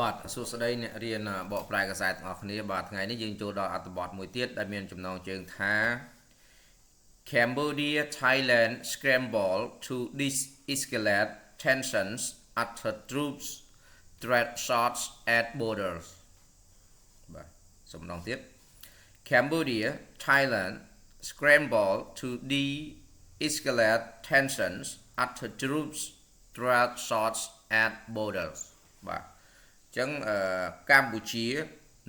បាទសួស្តីអ្នករៀនបកប្រែភាសាទាំងអស់គ្នាបាទថ្ងៃនេះយើងចូលដល់អត្ថបទមួយទៀតដែលមានចំណងជើងថា Cambodia Thailand scramble to de-escalate tensions after troops threat shots at borders បាទសូមម្ដងទៀត Cambodia Thailand scramble to de-escalate tensions after troops threat shots at borders បាទអញ្ចឹងកម្ពុជា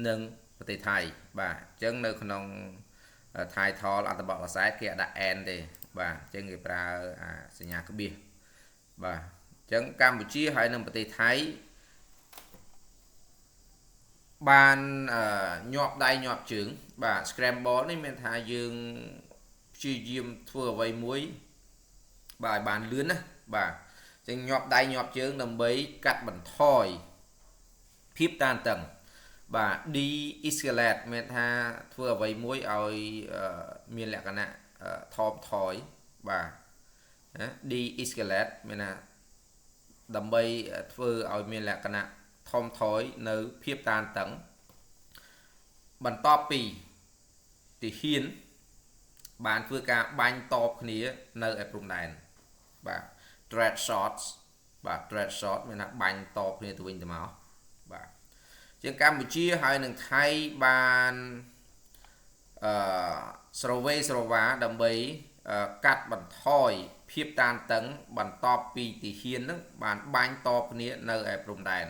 និងប្រទេសថៃបាទអញ្ចឹងនៅក្នុងថៃថលអត្ថបទភាសាគេអត់ដាក់ n ទេបាទអញ្ចឹងគេប្រើសញ្ញាក្បៀសបាទអញ្ចឹងកម្ពុជាហើយនិងប្រទេសថៃបានញាប់ដៃញាប់ជើងបាទ scramble នេះមានថាយើងព្យាយាមធ្វើអ្វីមួយបាទឲ្យបានលឿនណាបាទអញ្ចឹងញាប់ដៃញាប់ជើងដើម្បីកាត់បន្ថយភាពតានតឹងបាទ de-escalate មានថាធ្វើអ្វីមួយឲ្យមានលក្ខណៈថមថយបាទណា de-escalate មានថាដើម្បីធ្វើឲ្យមានលក្ខណៈថមថយនៅភាពតានតឹងបន្ទាប់ពីទាហានបានធ្វើការបាញ់តបគ្នានៅឯព្រំដែនបាទ threat shots បាទ threat shot មានថាបាញ់តបគ្នាទៅវិញទៅមកបាទជាងកម្ពុជាហើយនឹងថៃបានស្រវេស្រវាដើម្បីកាត់បន្ថយភាពតានតឹងបន្ទាប់ពីទាហាននឹងបានបាញ់តបគ្នានៅឯព្រំដែន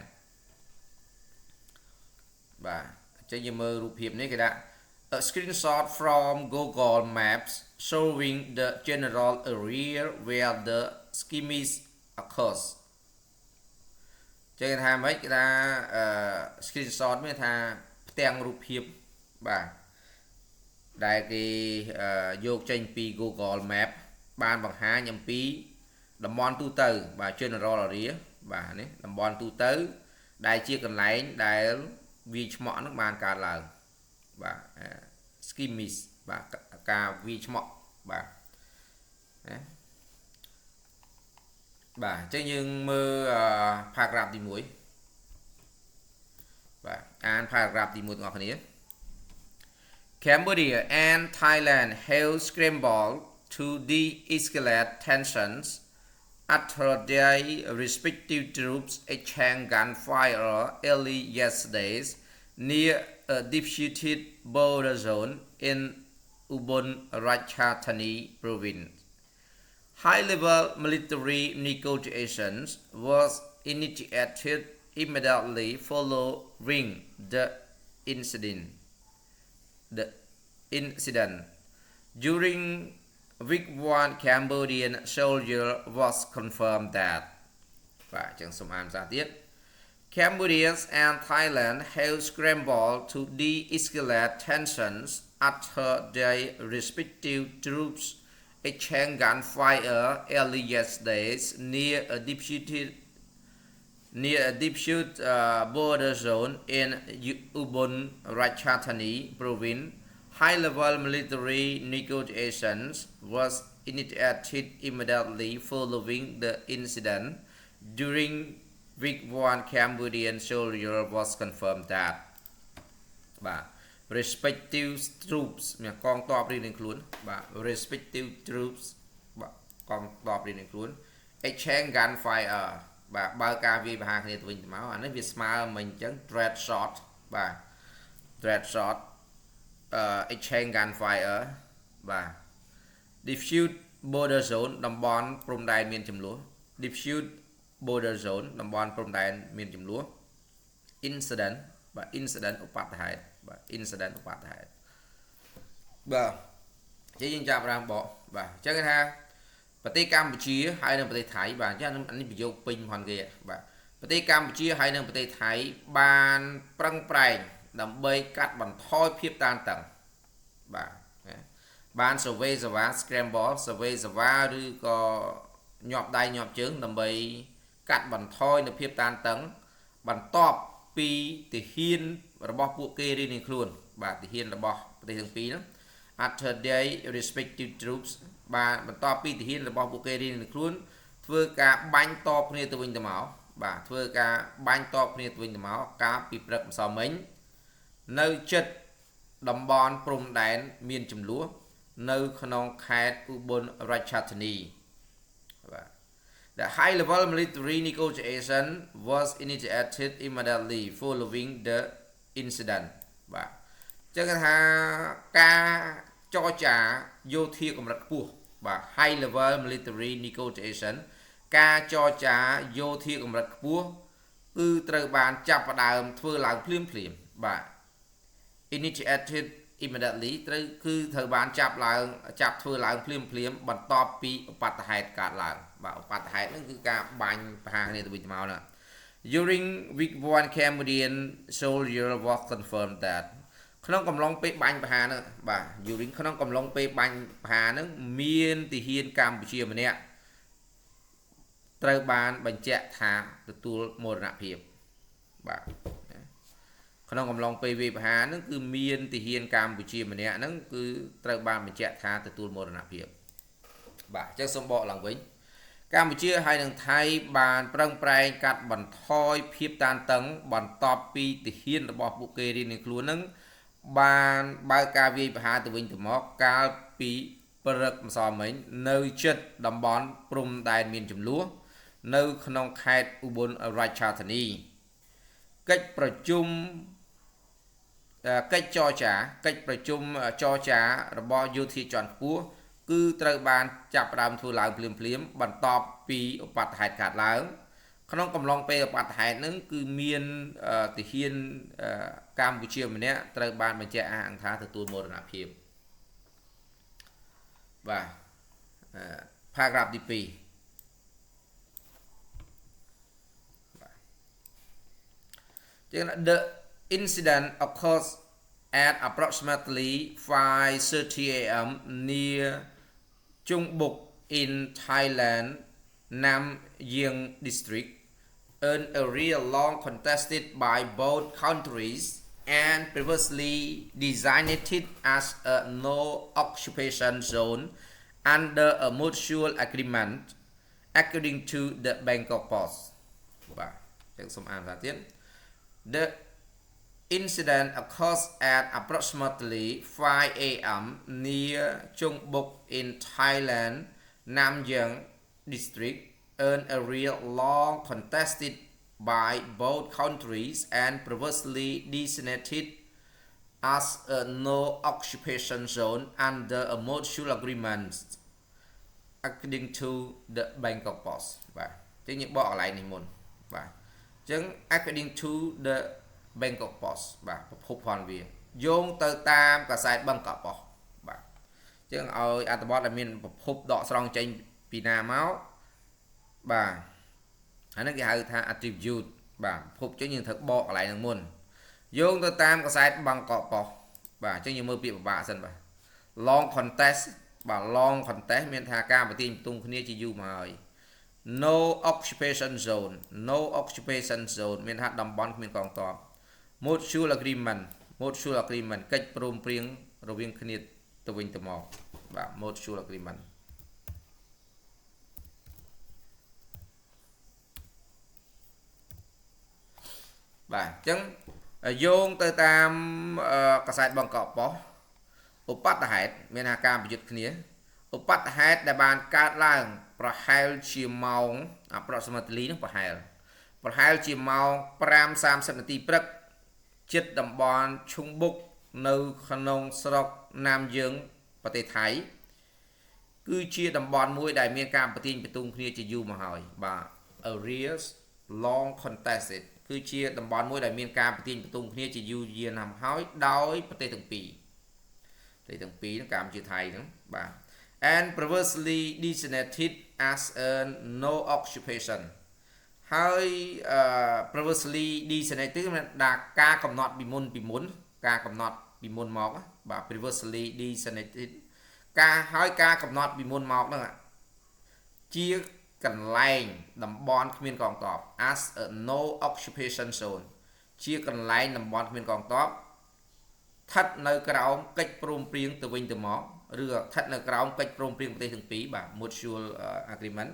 បាទអញ្ចឹងយើងមើលរូបភាពនេះគេដាក់ a screenshot from Google Maps showing the general area where the skirmish occurs ចេះថាម៉េចគេថា screenshot មានថាផ្ទាំងរូបភាពបាទដែលគេយកចេញពី Google Map បានបង្ហាញអំពីតំបន់ទូទៅបាទ general area បាទនេះតំបន់ទូទៅដែលជាកន្លែងដែលវាឆ្មក់នឹងបានកើតឡើងបាទ skirmish បាទការវាឆ្មក់បាទណាបាទអញ្ចឹងយើងមើល paragraph ទី1បាទអាន paragraph ទី1ទាំងអស់គ្នា Cambodia and Thailand held scramble to de-escalate tensions after their respective troops exchanged gunfire early yesterday near a disputed border zone in Ubon Ratchathani province. High-level military negotiations was initiated immediately following the incident. During week 1, Cambodian soldier was confirmed that Cambodia and Thailand held scramble to de-escalate tensions after their respective troops exchanged gunfire early yesterday near a disputed border zone in Ubon Ratchathani province. High-level military negotiations was initiated immediately following the incident. During week 1, Cambodian soldier was confirmed that respective troops មានកងទ័ពរៀងៗខ្លួនបាទ respective troops បាទកងទ័ពរៀងៗខ្លួន exchange gunfire បាទបើកការវាយប្រហារគ្នាទៅវិញទៅមកអានេះវាស្មើមិនអញ្ចឹង threat shot បាទ threat shot exchange gunfire បាទ diffuse border zone តំបន់ព្រំដែនមានចំនួន diffuse border zone តំបន់ព្រំដែនមានចំនួន incident បាទ incident ឧបទ្ទហេតុបាទ incident ឧបទ្ទហេតុបាទយើងចាប់បានបកបាទអញ្ចឹងគេថាប្រទេសកម្ពុជាហើយនិងប្រទេសថៃបាទអញ្ចឹងនេះប្រយោគពេញផងគេបាទប្រទេសកម្ពុជាហើយនិងប្រទេសថៃបានប្រឹងប្រែងដើម្បីកាត់បន្ថយភាពតានតឹងបាទបានសវេសវ៉ា scramble សវេសវ៉ាឬក៏ញាប់ដៃញាប់ជើងដើម្បីកាត់បន្ថយនូវភាពតានតឹងបន្ទាប់ពីទាហានរបស់ពួកគេរៀងៗខ្លួនបាទទាហានរបស់ប្រទេសទាំងពីរហ្នឹង after their respective troops បានបន្ទាប់ពីទាហានរបស់ពួកគេរៀងៗខ្លួនធ្វើការបាញ់តបគ្នាទៅវិញទៅមក បាទធ្វើការបាញ់តបគ្នាទៅវិញទៅមកការពីព្រឹកម្សិលមិញនៅចិត្តតំបន់ព្រំដែនមានចំនួននៅក្នុងខេត្តឧបលរាជធានីបាទ The high level military negotiation was initiated immediately following the incident បាទចឹងថាការចរចាយោធាកម្រិតខ្ពស់បាទ high level military negotiation ការចរចាយោធាកម្រិតខ្ពស់គឺត្រូវបានចាប់ផ្ដើមធ្វើឡើងភ្លាមបាទ initiated immediately ត្រូវបានចាប់ធ្វើឡើងភ្លាមបន្ទាប់ពីឧបទ្ទហេតុកើតឡើងបាទឧបទ្ទហេតុហ្នឹងគឺការបាញ់ប្រហារគ្នាទៅវិញទៅមកណា During week 1 Cambodian soldier was confirmed that ក្នុងកំឡុងពេលបាញ់ប្រហារហ្នឹងបាទ during ក្នុងកំឡុងពេលបាញ់ប្រហារហ្នឹងមានទាហានកម្ពុជាម្នាក់ត្រូវបានបញ្ជាក់ថាទទួលមរណភាពបាទក្នុងកំឡុងពេលវាយប្រហារហ្នឹងគឺមានទាហានកម្ពុជាម្នាក់ហ្នឹងគឺត្រូវបានបញ្ជាក់ថាទទួលមរណភាពបាទអញ្ចឹងសូមបកឡើងវិញកម្ពុជាហើយនិងថៃបានប្រឹងប្រែងកាត់បន្ថយភាពតានតឹងបន្ទាប់ពីទាហានរបស់ពួកគេរៀងៗខ្លួនហ្នឹងបានបើកការវាយប្រហារទៅវិញទៅមកកាលពីព្រឹកម្សិលមិញនៅជិតតំបន់ព្រំដែនមានចំនួននៅក្នុងខេត្តឧបលរាជធានីកិច្ចប្រជុំចរចារបស់យោធាជាន់ខ្ពស់គឺត្រូវបានចាប់ផ្ដើមធ្វើឡើងភ្លាមបន្ទាប់ពីឧបទ្ទហេតុកើតឡើងក្នុងកំឡុងពេលឧបទ្ទហេតុហ្នឹងគឺមានទាហានកម្ពុជាម្នាក់ត្រូវបានបញ្ជាក់អាងថាទទួលមរណភាពបាទ paragraph ទី2ចឹង The incident occurs at approximately 5:30 a.m. near Chungbuk in Thailand, Nam Ying district, an area long contested by both countries and previously designated as a no-occupation zone under a mutual agreement, according to the Bangkok Post. បាទចឹងសូមអានថាទៀត The incident occurs at approximately 5 a.m. near Chungbuk in Thailand, Nam Ying district, an area long contested by both countries and previously designated as a no-occupation zone under a mutual agreement, according to the Bangkok Post. បាទចឹងយើងបកកន្លែងនេះមុនបាទចឹង according to the Bangkok Post បាទប្រភពផនវាយោងទៅតាមកាសែត Bangkok Post បាទចឹងឲ្យអត្ថបទដែលមានប្រភពដកស្រង់ចេញពីណាមកបាទអានេះគេហៅថា attribute បាទប្រភពចឹងយើងត្រូវបកកន្លែងហ្នឹងមុនយោងទៅតាមកាសែត Bangkok Post បាទចឹងយើងមើលពាក្យពិបាកសិនបាទ long contest បាទ long contest មានថាការប្រទាញបន្ទង់គ្នាជាយូរមកហើយno occupation zone មានថាតំបន់គ្មានកងទ័ព mutual agreement កិច្ចព្រមព្រៀងរវាងគ្នាទៅវិញទៅមកបាទ mutual agreement បាទអញ្ចឹងយោងទៅតាមកាសែតបង្កក់ប៉ុស្តិ៍ឧបទ្ទហេតុមានថាការប្រយុទ្ធគ្នាឧបទ្ទហេតុដែលបានកើតឡើងប្រហែលជាម៉ោង approximately នោះប្រហែលជាម៉ោង 5:30 នាទីព្រឹកជិតតំបន់ឈុងបុកនៅក្នុងស្រុកណាមយើងប្រទេសថៃគឺជាតំបន់មួយដែលមានការប្រទាញបន្ទង់គ្នាជាយូរមកហើយបាទ areas long contested គឺជាតំបន់មួយដែលមានការប្រទាញបន្ទង់គ្នាជាយូរយារណាស់មកហើយដោយប្រទេសទាំងពីរហ្នឹងកម្ពុជាថៃហ្នឹងបាទ and previously designated as a no occupation ហើយ previously designated មានដាក់ការកំណត់ពីមុនការកំណត់ពីមុនមកបាទ previously designated ការកំណត់ពីមុនមកហ្នឹងជាកន្លែងតំបន់គ្មានកងទ័ព as a no occupation zone ជាកន្លែងតំបន់គ្មានកងទ័ពស្ថិតនៅក្រោមកិច្ចព្រមព្រៀងទៅវិញទៅមកឬស្ថិតនៅក្រោមកិច្ចព្រមព្រៀងប្រទេសទាំងពីរបាទ mutual agreement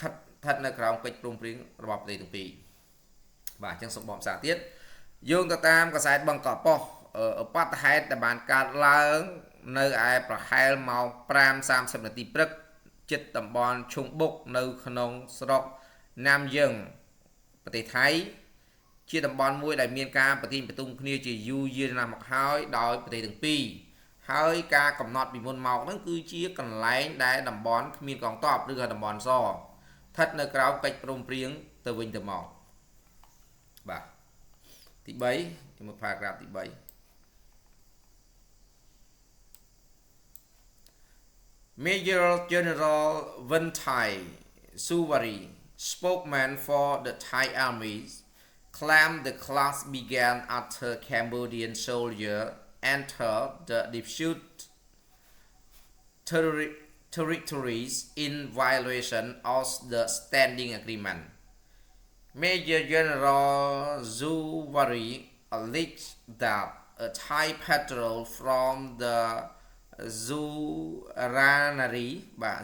ស្ thật là trong cách prung prieng robot đây từng pi và chẳng sống bom xả tiết dương ta tam có sai bằng cọp po ở bắt hai tại bàn card lớn nơi ai và hai màu pram sam xem là tí prất chết tầm bon trung bốc nơi khôn sọc nam dươngประเทศไทยជាតំបន់មួយដែលមានការប្រទីនប្រទង់គ្នាជាយូរយារណាស់មកហើយដោយប្រទេសទាំងពីរហើយការកំណត់ពីមុនមកហ្នឹងគឺជាកន្លែងដែលតំបន់គ្មានកងទ័ពឬក៏តំបន់សស្ថិតនៅក្រៅកិច្ចព្រមព្រៀងទៅវិញទៅមកបាទទី3ខ្ញុំមើល paragraph ទី3 Major General Wen Thai Suwari spokesman for the Thai armies claimed the clash began after Cambodian soldiers entered the dispute territories in violation of the standing agreement. Major General Zuwari alleged that a Thai patrol from the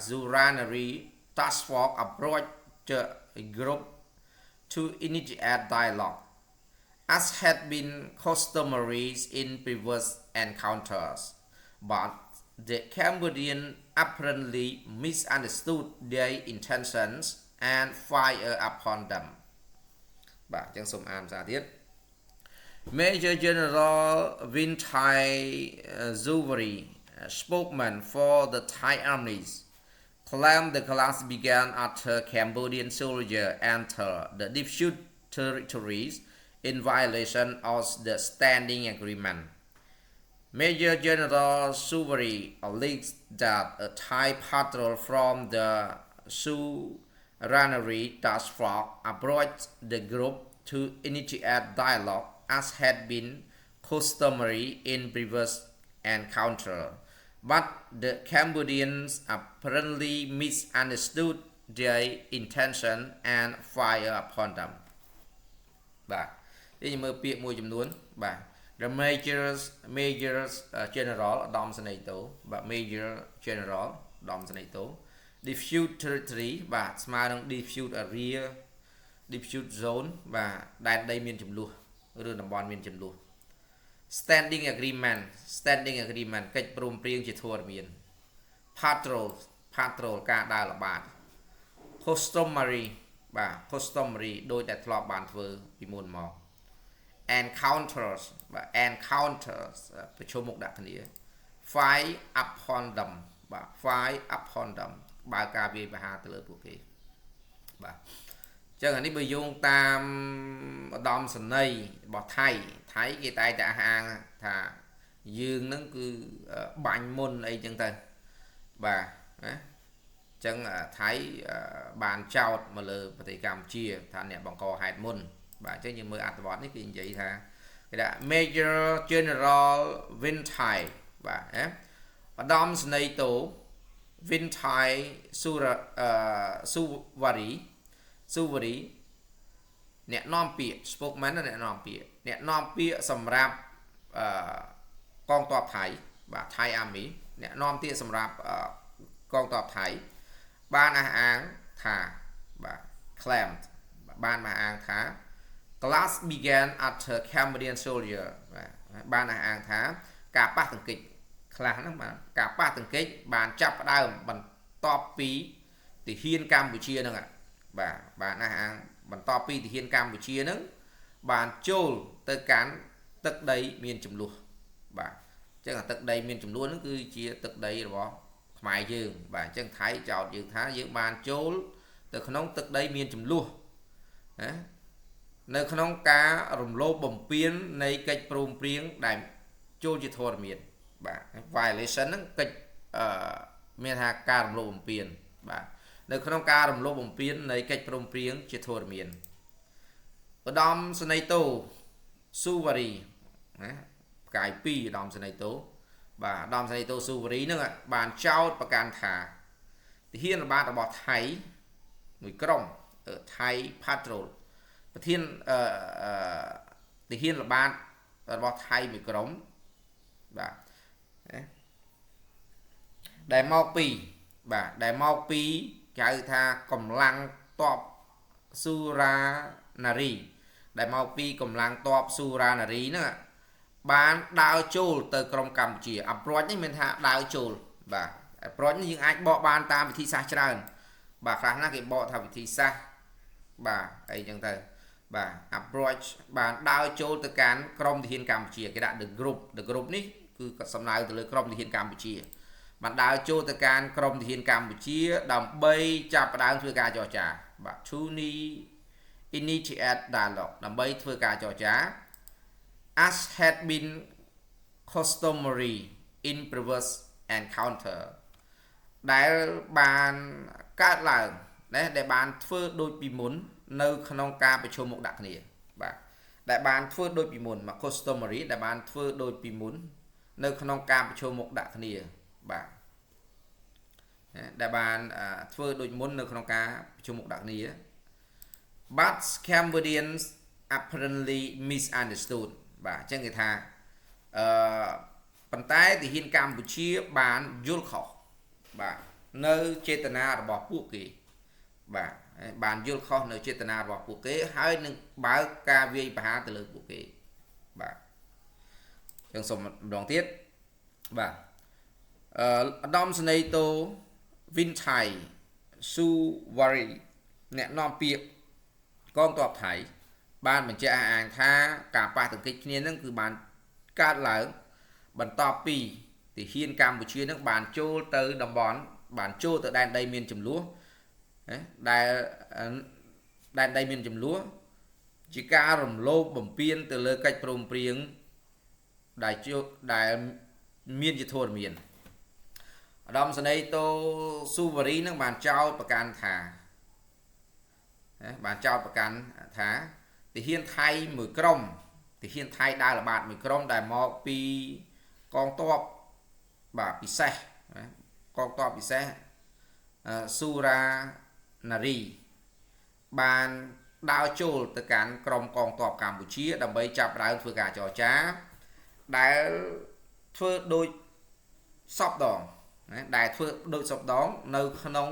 Zuranari task force approached the group to initiate dialogue, as had been customary in previous encounters, but the Cambodians apparently misunderstood their intentions and fired upon them. បាទចឹងសូមអានសារទៀត Major General Win Thai Zuwari, spokesman for the Thai armies, claimed the clash began after Cambodian soldiers entered the dispute territories in violation of the standing agreement. Major General Suwari alleged that a Thai patrol from the Suranari task force approached the group to initiate dialogue, as had been customary in previous encounters, but the Cambodians apparently misunderstood their intention and fired upon them. បាទនេះខ្ញុំមើលពាក្យមួយចំនួនបាទ The Major General ឧត្តមសេនីយ៍តូបាទ Major General ឧត្តមសេនីយ៍តូ Dispute Territory បាទស្មើនឹង Dispute Area Dispute Zone បាទដែនដីមានចំនួនឬតំបន់មានចំនួន Standing Agreement កិច្ចព្រមព្រៀងជាធរមាន Patrol ការដើរល្បាត Customary បាទ Customary ដោយតែធ្លាប់បានធ្វើពីមុនមក Encounters បាទ Encounters ប្រជុំមុខដាក់គ្នា Fire upon them បាទ Fire upon them បើកការវាយប្រហារទៅលើពួកគេបាទចឹងអានេះបើយោងតាមឧត្តមសេនីយ៍របស់ថៃគេតែងតែអះអាងថាយើងនឹងគឺបាញ់មុនអីចឹងទៅបាទណាចឹងថៃបានចោទមកលើប្រទេសកម្ពុជាថាអ្នកបង្កហេតុមុនបាទចឹងយើងមើលអត្ថបទនេះគេនិយាយថាគេថា Major General Win Thai បាទណាឧត្តមសេនីយ៍តូ Win Thai Suwari អ្នកនាំពាក្យ spokesman អ្នកនាំពាក្យសម្រាប់កងទ័ពថៃបាទ Thai Army អ្នកនាំពាក្យសម្រាប់កងទ័ពថៃបានអះអាងថាបាទ claimed បានអះអាងថា clash began after Cambodian soldier បានអះអាងថាការប៉ះទង្គិច clash ហ្នឹងបាទការប៉ះទង្គិចបានចាប់ផ្ដើមបន្ទាប់ពីទាហានកម្ពុជាហ្នឹងបាទបានអះអាងបន្ទាប់ពីទាហានកម្ពុជាហ្នឹងបានចូលទៅកាន់ទឹកដីមានចំនួនបាទអញ្ចឹងទឹកដីមានចំនួនហ្នឹងគឺជាទឹកដីរបស់ខ្មែរយើងបាទអញ្ចឹងថៃចោទយើងថាយើងបានចូលទៅក្នុងទឹកដីមានចំនួនណានៅក្នុងការរំលោភបំពាននៃកិច្ចព្រមព្រៀងដែលចូលជាធរមានបាទ violation ហ្នឹងកិច្ចមានថាការរំលោភបំពានបាទនៅក្នុងការរំលោភបំពាននៃកិច្ចព្រមព្រៀងជាធរមានឧត្តមសេនីយ៍តូ Suwari ណាផ្កាយ2ឧត្តមសេនីយ៍តូបាទឧត្តមសេនីយ៍តូ Suwari ហ្នឹងបានចោទប្រកាន់ថាទាហានល្បាតរបស់ថៃមួយក្រុម Thai Patrol ប្រធានទាហានល្បាតរបស់ថៃមួយក្រុមបាទដែលមកពីគេហៅថាកម្លាំង តបស៊ូរ៉ាណារីដែលមកពីកម្លាំងតបស៊ូរ៉ាណារីហ្នឹងបានដើរចូលទៅក្រុមកម្ពុជា approach នេះមានថាដើរចូលបាទ approach នេះយើងអាចបកបានតាមវិធីសាស្ត្រច្រើនបាទខ្លះណាគេបកថាវិធីសាស្ត្របាទអីចឹងទៅបាទ approach បានដើរចូលទៅកាន់ក្រុមទាហានកម្ពុជាគេដាក់ the group នេះគឺសំដៅទៅលើក្រុមទាហានកម្ពុជាបានដើរចូលទៅកាន់ក្រុមទាហានកម្ពុជាដើម្បីចាប់ផ្ដើមធ្វើការចរចាបាទ to initiate dialogue ដើម្បីធ្វើការចរចា as had been customary in previous encounter ដែលបានកើតឡើងដែលបានធ្វើដូចពីមុននៅក្នុងការប្រជុំមុខដាក់គ្នាបាទដែលបានធ្វើដូចពីមុនមក customary ដែលបានធ្វើដូចពីមុននៅក្នុងការប្រជុំមុខដាក់គ្នាបាទដែលបានធ្វើដូចមុននៅក្នុងការប្រជុំមុខដាក់គ្នា but Cambodians apparently misunderstood បាទអញ្ចឹងគេថាប៉ុន្តែទាហានកម្ពុជាបានយល់ខុសបាទនៅចេតនារបស់ពួកគេបាទបានយល់ខុសនៅចេតនារបស់ពួកគេហើយនឹងបើកការវាយប្រហារទៅលើពួកគេបាទអញ្ចឹងសូមម្ដងទៀតបាទឧត្តមសេនីយ៍តូវិនថៃស៊ូវ៉ារីអ្នកនាំពាក្យកងទ័ពថៃបានបញ្ជាក់អះអាងថាការប៉ះទង្គិចគ្នានឹងគឺបានកើតឡើងបន្ទាប់ពីទាហានកម្ពុជានឹងបានចូលទៅតំបន់បានចូលទៅដែនដីមានចំនួនដែលដែនដីមានចំនួនជាការរំលោភបំពានទៅលើកិច្ចព្រមព្រៀងដែលមានជាធរមានឧត្តមសេនីយ៍តូស៊ូវ៉ារីនឹងបានចោទប្រកាន់ថាទាហានថៃមួយក្រុមទាហានថៃដើរល្បាតមួយក្រុមដែលមកពីកងទ័ពបាទពិសេសកងទ័ពពិសេសស៊ូរ៉ាណារីបានដើរចូលទៅកាន់ក្រុមកងទ័ពកម្ពុជាដើម្បីចាប់ផ្ដើមធ្វើការចរចាដែលធ្វើដូចសពដងដែលធ្វើដូចសពដងនៅក្នុង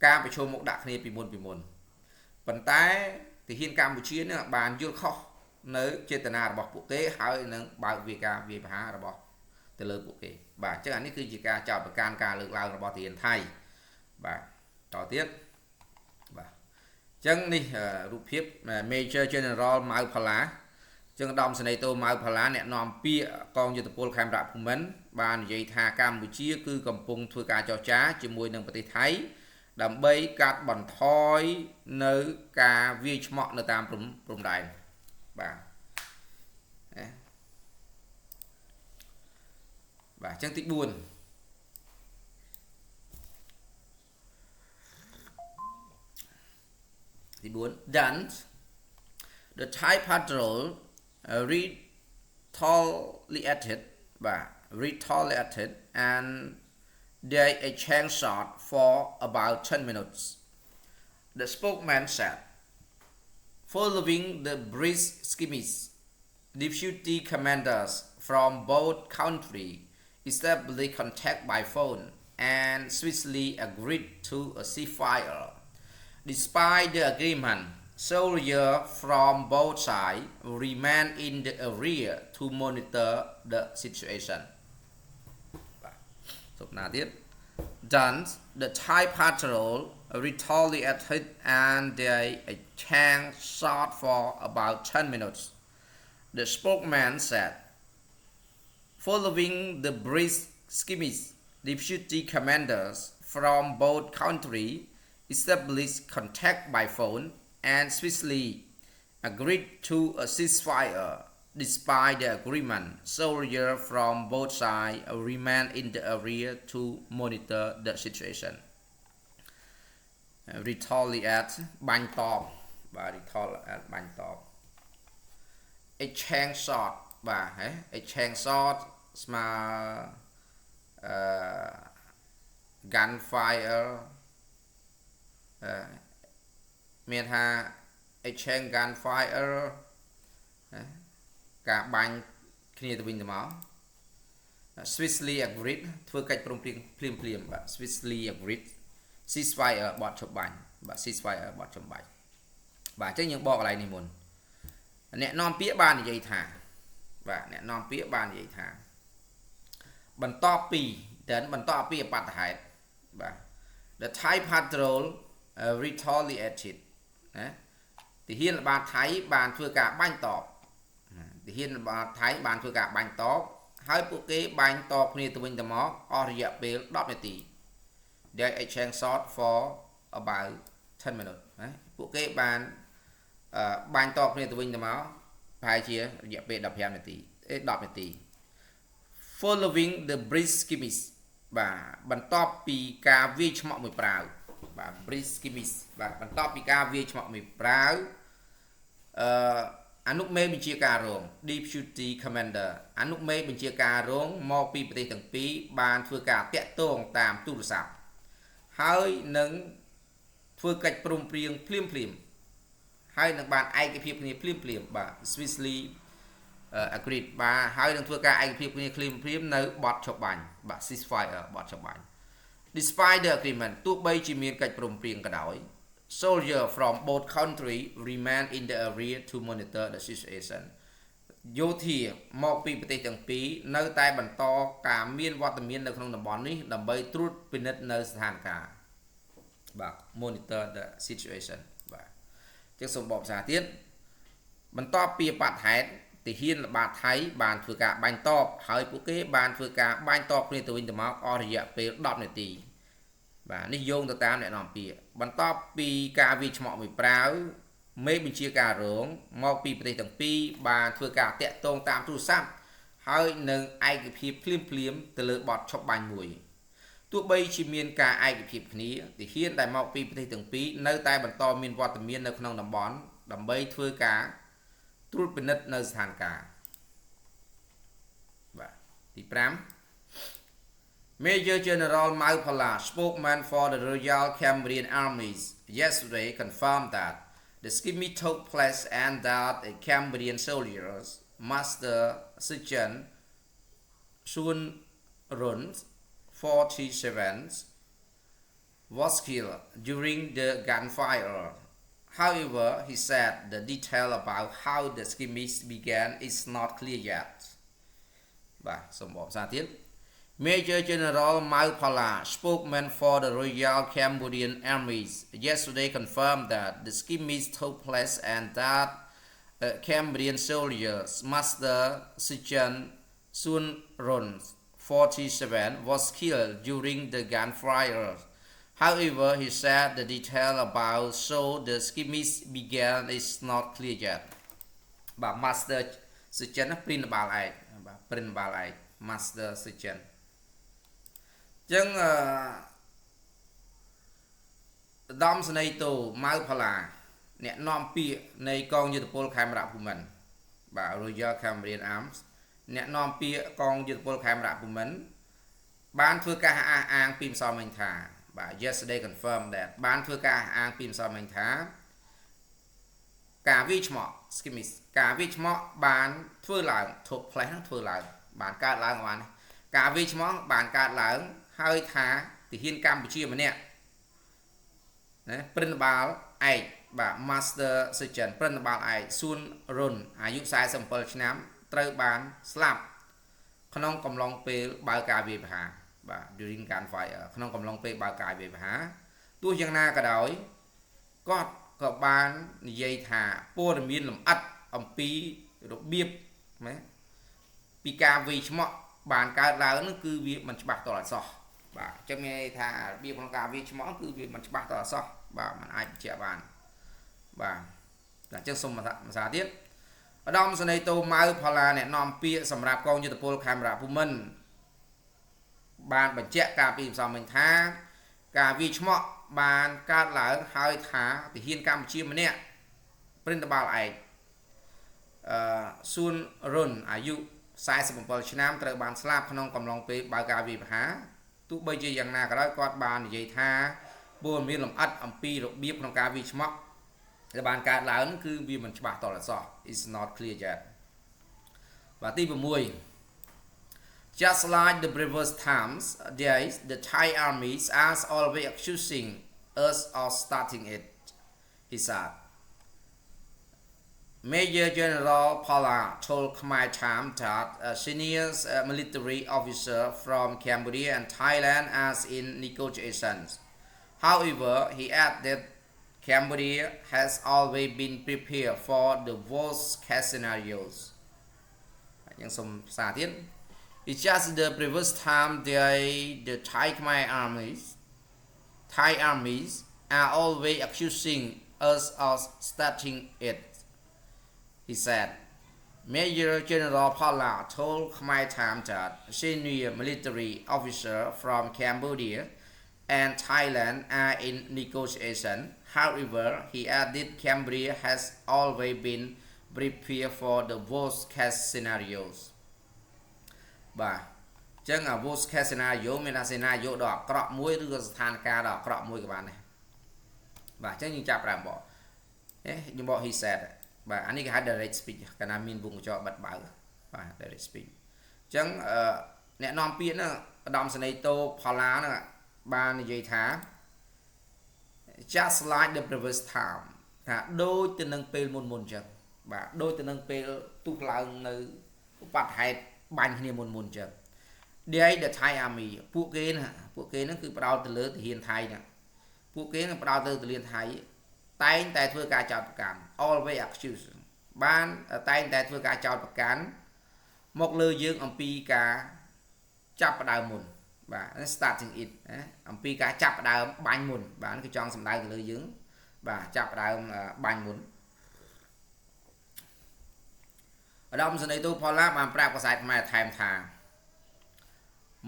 ការប្រជុំមុខដាក់គ្នាពីមុនប៉ុន្តែទាហានកម្ពុជានឹងបានយល់ខុសនៅចេតនារបស់ពួកគេហើយនឹងបើកការវាយប្រហាររបស់ទៅលើពួកគេបាទអញ្ចឹងអានេះគឺជាការចោទប្រកាន់ការលើកឡើងរបស់ទាហានថៃបាទតទៀតបាទអញ្ចឹងនេះរូបភាព Major General ម៉ៅផល្លាអញ្ចឹងឧត្តមសេនីយ៍តូម៉ៅផល្លាអ្នកនាំពាក្យកងយុទ្ធពលខេមរៈភូមិន្ទបាននិយាយថាកម្ពុជាគឺកំពុងធ្វើការចរចាជាមួយនឹងប្រទេសថៃដើម្បីកាត់បន្ថយនៅការវាយឆ្មក់នៅតាមព្រំដែនបាទបាទអញ្ចឹងទី4then the Thai patrol retaliated and they exchanged shots for about 10 minutes. The spokesman said, following the brief skirmish, deputy commanders from both countries established contact by phone and swiftly agreed to a ceasefire. Despite the agreement, soldiers from both sides remain in the area to monitor the situation. Then the Thai patrol retaliated and they exchanged shots for about 10 minutes. The spokesman said, following the brief skirmish, deputy commanders from both countries established contact by phone and swiftly agreed to a ceasefire. Despite the agreement, soldiers from both sides remain in the area to monitor the situation. Retaliate បាញ់តបបាទ retaliate បាញ់តប exchange shot បាទ exchange shot ស្មើ gunfire មានថា exchange gunfire ការបាញ់គ្នាទៅវិញទៅមក swiftly agreed ធ្វើកិច្ចព្រមព្រៀងភ្លាមបាទ swiftly agreed ceasefire បទឈប់បាញ់បាទ ceasefire បទឈប់បាញ់បាទអញ្ចឹងយើងបកកន្លែងនេះមុនអ្នកនាំពាក្យបាននិយាយថាបាទអ្នកនាំពាក្យបាននិយាយថាបន្ទាប់ពីបន្ទាប់ពីអបតហេតុបាទ the Thai patrol retaliated ណាទាហានល្បាតថៃបានធ្វើការបាញ់តបទាហានល្បាតថៃបានធ្វើការបាញ់តបហើយពួកគេបាញ់តបគ្នាទៅវិញទៅមកអស់រយៈពេល10នាទី they exchange shot for about 10 minutes ណាពួកគេបានបាញ់តបគ្នាទៅវិញទៅមកប្រហែលជារយៈពេល15នាទី10នាទី following the brief skirmish បាទបន្ទាប់ពីការវាយឆ្មក់មួយប្រាវបាទ brief skirmish បាទបន្ទាប់ពីការវាយឆ្មក់មួយប្រាវអនុមេបញ្ជាការរង Deputy Commander អនុមេបញ្ជាការរងមកពីប្រទេសទាំងពីរបានធ្វើការតាក់ទងតាមទូរស័ព្ទហើយនឹងធ្វើកិច្ចព្រមព្រៀងភ្លាមហើយនឹងបានឯកភាពគ្នាភ្លាមបាទ Swiftly agreed បាទហើយនឹងធ្វើការឯកភាពគ្នាភ្លាមនៅបទឈប់បាញ់បាទ ceasefire បទឈប់បាញ់ despite the agreement ទោះបីជាមានកិច្ចព្រមព្រៀងក៏ដោយ soldier from both country remain in the area to monitor the situation យោធាមកពីប្រទេសទាំងពីរនៅតែបន្តការមានវត្តមាននៅក្នុងតំបន់នេះដើម្បីត្រួតពិនិត្យនៅស្ថានភាពបាទ monitor the situation បាទចឹងសូមបកភាសាទៀតបន្ទាប់ពីបទហេតុទាហានល្បាតថៃបានធ្វើការបាញ់តបហើយពួកគេបានធ្វើការបាញ់តបគ្នាទៅវិញទៅមកអស់រយៈពេល10នាទីបាទនេះយោងទៅតាមអ្នកនាំពាក្យបន្ទាប់ពីការវាយឆ្មក់មួយប្រាវមេបញ្ជាការរងមកពីប្រទេសទាំងពីរបានធ្វើការតាក់ទងតាមទូរស័ព្ទហើយនឹងឯកភាពភ្លាមទៅលើបទឈប់បាញ់មួយទោះបីជាមានការឯកភាពគ្នាទាហានដែលមកពីប្រទេសទាំងពីរនៅតែបន្តមានវត្តមាននៅក្នុងតំបន់ដើម្បីធ្វើការត្រួតពិនិត្យនៅស្ថានភាពបាទទី5 Major General Mau Phala spokesman for the Royal Cambodian Armies yesterday confirmed that the skirmish took place and that a Cambodian soldiers Master Sergeant Sun Run 47 was killed during the gunfire. However, he said the detail about how the skirmish began is not clear yet. បាទសូមបកភាសាទៀត Major General Mau Phala, spokesman for the Royal Cambodian Armies, yesterday confirmed that the skirmish took place and that Cambodian soldiers Master Sergeant Sun Run 47 was killed during the gunfire. However, he said the detail about so the skirmish began is not clear yet. បាទ Master Sergeant ព្រិនបាលឯកបាទព្រិនបាលឯក Master Sergeant ចឹងដំស្នេហ៍តូម៉ៅផល្លាអ្នកនាំពាក្យនៃកងយុទ្ធពលខេមរៈភូមិន្ទបាទ Royal Cambodian Arms អ្នកនាំពាក្យកងយុទ្ធពលខេមរៈភូមិន្ទបានធ្វើការអះអាងពីម្សិលមិញថាបាទ yesterday confirm that បានធ្វើការអះអាងពីម្សិលមិញថាការវាយឆ្មក់ skirmish ការវាយឆ្មក់បានធ្វើឡើង took place ហ្នឹងធ្វើឡើងបានកើតឡើងបានការវាយឆ្មក់បានកើតឡើងហើយថាទាហានកម្ពុជាម្នាក់ណាព្រិនបាលឯកបាទ Master Sergeant ព្រិនបាលឯក Sun Run អាយុ47ឆ្នាំត្រូវបានស្លាប់ក្នុងកំឡុងពេលបើកការវាយប្រហារបាទ during gunfire ក្នុងកំឡុងពេលបើកការវាយប្រហារទោះយ៉ាងណាក៏ដោយគាត់ក៏បាននិយាយថាព័ត៌មានលម្អិតអំពីរបៀបណាពីការវាយឆ្មក់បានកើតឡើងនោះគឺវាមិនច្បាស់តរអត់សោះបាទអញ្ចឹងមានន័យថារបៀបក្នុងការវាយឆ្មក់គឺវាមិនច្បាស់តរអត់សោះបាទมันអាចបញ្ជាក់បានបាទតែអញ្ចឹងសូមភាសាទៀតឧត្តមសេនីយ៍តូម៉ៅផល្លាអ្នកនាំពាក្យសម្រាប់កងយុទ្ធពលខេមរៈភូមិន្ទបានបញ្ជាក់ការពីម្សិលមិញថាការវាយឆ្មក់បានកើតឡើងហើយថាទាហានកម្ពុជាម្នាក់ព្រិនបាលឯកស៊ូនរុនអាយុ47ឆ្នាំត្រូវបានស្លាប់ក្នុងកំឡុងពេលបើកការវាយប្រហារទោះបីជាយ៉ាងណាក៏ដោយគាត់បាននិយាយថាព័ត៌មានលម្អិតអំពីរបៀបក្នុងការវាយឆ្មក់ដែលបានកើតឡើងគឺវាមិនច្បាស់តរអត់សោះ is not clear yet បាទទី6 Just like the previous times, days, the Thai armies are always accusing us of starting it, he said. Major General Pala told Khmer Time that a senior military officer from Cambodia and Thailand are in negotiations. However, he added that Cambodia has always been prepared for the worst case scenarios. It's just the previous time the Thai armies are always accusing us of starting it, he said. Major General Pala told Khmer Time that a senior military officer from Cambodia and Thailand are in negotiation. However, he added Cambodia has always been prepared for the worst case scenarios. បាទអញ្ចឹង worst case scenario មានថា scenario ដ៏អាក្រក់មួយឬក៏ស្ថានភាពដ៏អាក្រក់មួយក៏បានដែរបាទអញ្ចឹងយើងចាប់ប្រើបកខ្ញុំបក he said បាទអានេះគេហៅ direct speech កាលណាមានវងកញ្ចក់បិទបើបាទ direct speech អញ្ចឹងអ្នកនាំពាក្យហ្នឹងឧត្តមសេនីយ៍តូផល្លាហ្នឹងបាននិយាយថា just like the previous time ថាដូចទៅនឹងពេលមុនអញ្ចឹងបាទដូចទៅនឹងពេលទុះឡើងនៅឧបហេតុបាញ់គ្នាមុនអញ្ចឹង the Thai army ពួកគេហ្នឹងគឺផ្ដោតទៅលើទាហានថៃហ្នឹងពួកគេនឹងផ្ដោតទៅទាហានថៃតែងតែធ្វើការចោទប្រកាន់ always accuse បានតែងតែធ្វើការចោទប្រកាន់មកលើយើងអំពីការចាប់ផ្ដើមមុនបាទ starting it អំពីការចាប់ផ្ដើមបាញ់មុនបាទគឺចង់សម្ដៅទៅលើយើងបាទចាប់ផ្ដើមបាញ់មុនឧត្តមសេនីយ៍តូផល្លាបានប្រាប់កាសែតខ្មែរថែមថា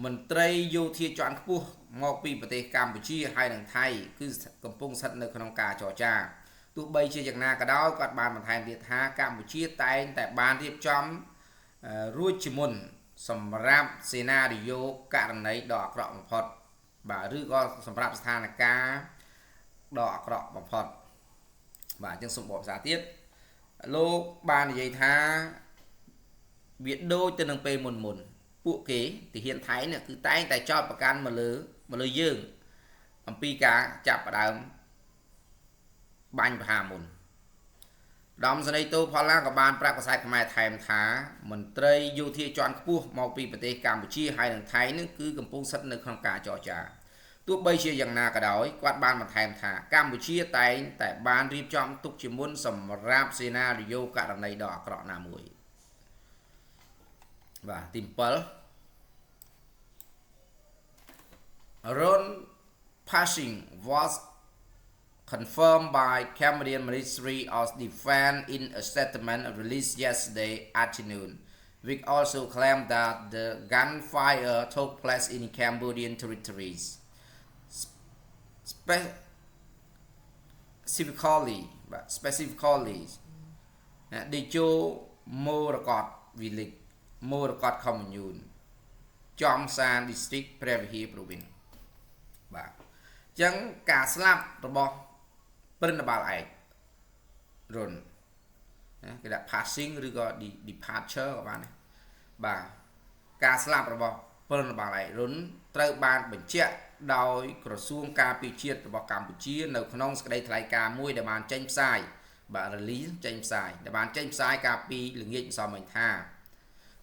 មន្ត្រីយោធាជាន់ខ្ពស់មកពីប្រទេសកម្ពុជាហើយនិងថៃគឺកំពុងស្ថិតនៅក្នុងការចរចាទោះបីជាយ៉ាងណាក៏ដោយគាត់បានបន្ថែមទៀតថាកម្ពុជាតែងតែបានរៀបចំរួចជាមុនសម្រាប់សេណារីយ៉ូករណីដ៏អាក្រក់បំផុតបាទឬក៏សម្រាប់ស្ថានភាពដ៏អាក្រក់បំផុតបាទអញ្ចឹងសូមបកភាសាទៀតលោកបាននិយាយថាវាដូចទៅនឹងពេលមុនពួកគេទាហានថៃនេះគឺតែងតែចោទប្រកាន់មកលើយើងអំពីការចាប់ផ្ដើមបាញ់ប្រហារមុនឧត្តមសេនីយ៍តូផល្លាក៏បានប្រាប់កាសែតខ្មែរថែមថាមន្ត្រីយោធាជាន់ខ្ពស់មកពីប្រទេសកម្ពុជាហើយនិងថៃនេះគឺកំពុងស្ថិតនៅក្នុងការចរចាទោះបីជាយ៉ាងណាក៏ដោយគាត់បានបន្ថែមថាកម្ពុជាតែងតែបានរៀបចំទុកជាមុនសម្រាប់សេណារីយ៉ូករណីដ៏អាក្រក់ណាមួយបាទទី7 Ron Passing was confirmed by Cambodian Ministry of Defense in a statement released yesterday afternoon, which also claimed that the gunfire took place in Cambodian territories. Specifically, the Joe Morakot village, Morakot commune, Chomsan district, Prevhi province. បាទអញ្ចឹងការស្លាប់របស់ព្រិនបាលឯករុនគេដាក់ passing ឬក៏ departure ក៏បានដែរបាទការស្លាប់របស់ព្រិនបាលឯករុនត្រូវបានបញ្ជាក់ដោយក្រសួងការពារជាតិរបស់កម្ពុជានៅក្នុងសេចក្តីថ្លែងការណ៍មួយដែលបានចេញផ្សាយបាទ release ចេញផ្សាយដែលបានចេញផ្សាយកាលពីល្ងាចម្សិលមិញថា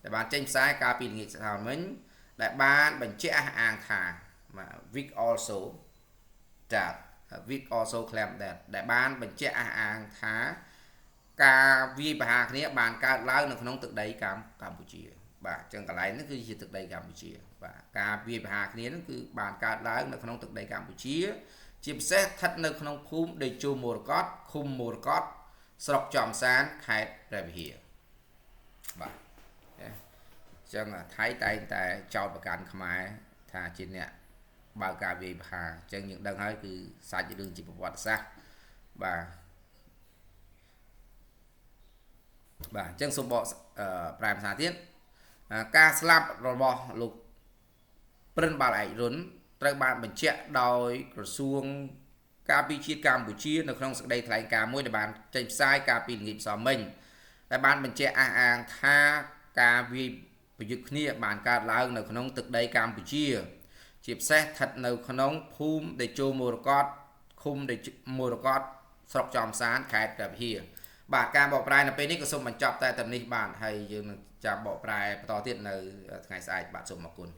ដែលបានចេញផ្សាយកាលពីល្ងាចម្សិលមិញដែលបានបញ្ជាក់អះអាងថាVic also claimed that ដែលបានបញ្ជាក់អះអាងថាការវាយប្រហារគ្នាបានកើតឡើងនៅក្នុងទឹកដីកម្ពុជាបាទអញ្ចឹងកន្លែងនេះគឺជាទឹកដីកម្ពុជាបាទការវាយប្រហារគ្នានោះគឺបានកើតឡើងនៅក្នុងទឹកដីកម្ពុជាជាពិសេសស្ថិតនៅក្នុងភូមិដេជោមរកតឃុំមរកតស្រុកចំសានខេត្តព្រះវិហារបាទអញ្ចឹងថៃតែងតែចោទប្រកាន់ខ្មែរថាជាអ្នកបើការវាយប្រហារអញ្ចឹងយើងដឹងហើយគឺសាច់រឿងជាប្រវត្តិសាស្ត្របាទអញ្ចឹងសូមបកប្រែភាសាទៀតការស្លាប់របស់លោកព្រិនបាលឯករុនត្រូវបានបញ្ជាក់ដោយក្រសួងការពារជាតិកម្ពុជានៅក្នុងសេចក្តីថ្លែងការណ៍មួយដែលបានចេញផ្សាយកាលពីល្ងាចម្សិលមិញដែលបានបញ្ជាក់អះអាងថាការវាយ ប្រយុទ្ធគ្នាបានកើតឡើងនៅក្នុងទឹកដីកម្ពុជាជាពិសេសស្ថិតនៅក្នុងភូមិតេជោមរកតឃុំតេជោមរកតស្រុកចំសានខេត្តព្រះវិហារបាទការបកប្រែនៅពេលនេះក៏សូមបញ្ចប់តែតែនេះបាទហើយយើងនឹងចាប់បកប្រែបន្តទៀតនៅថ្ងៃស្អែកបាទសូមអរគុណ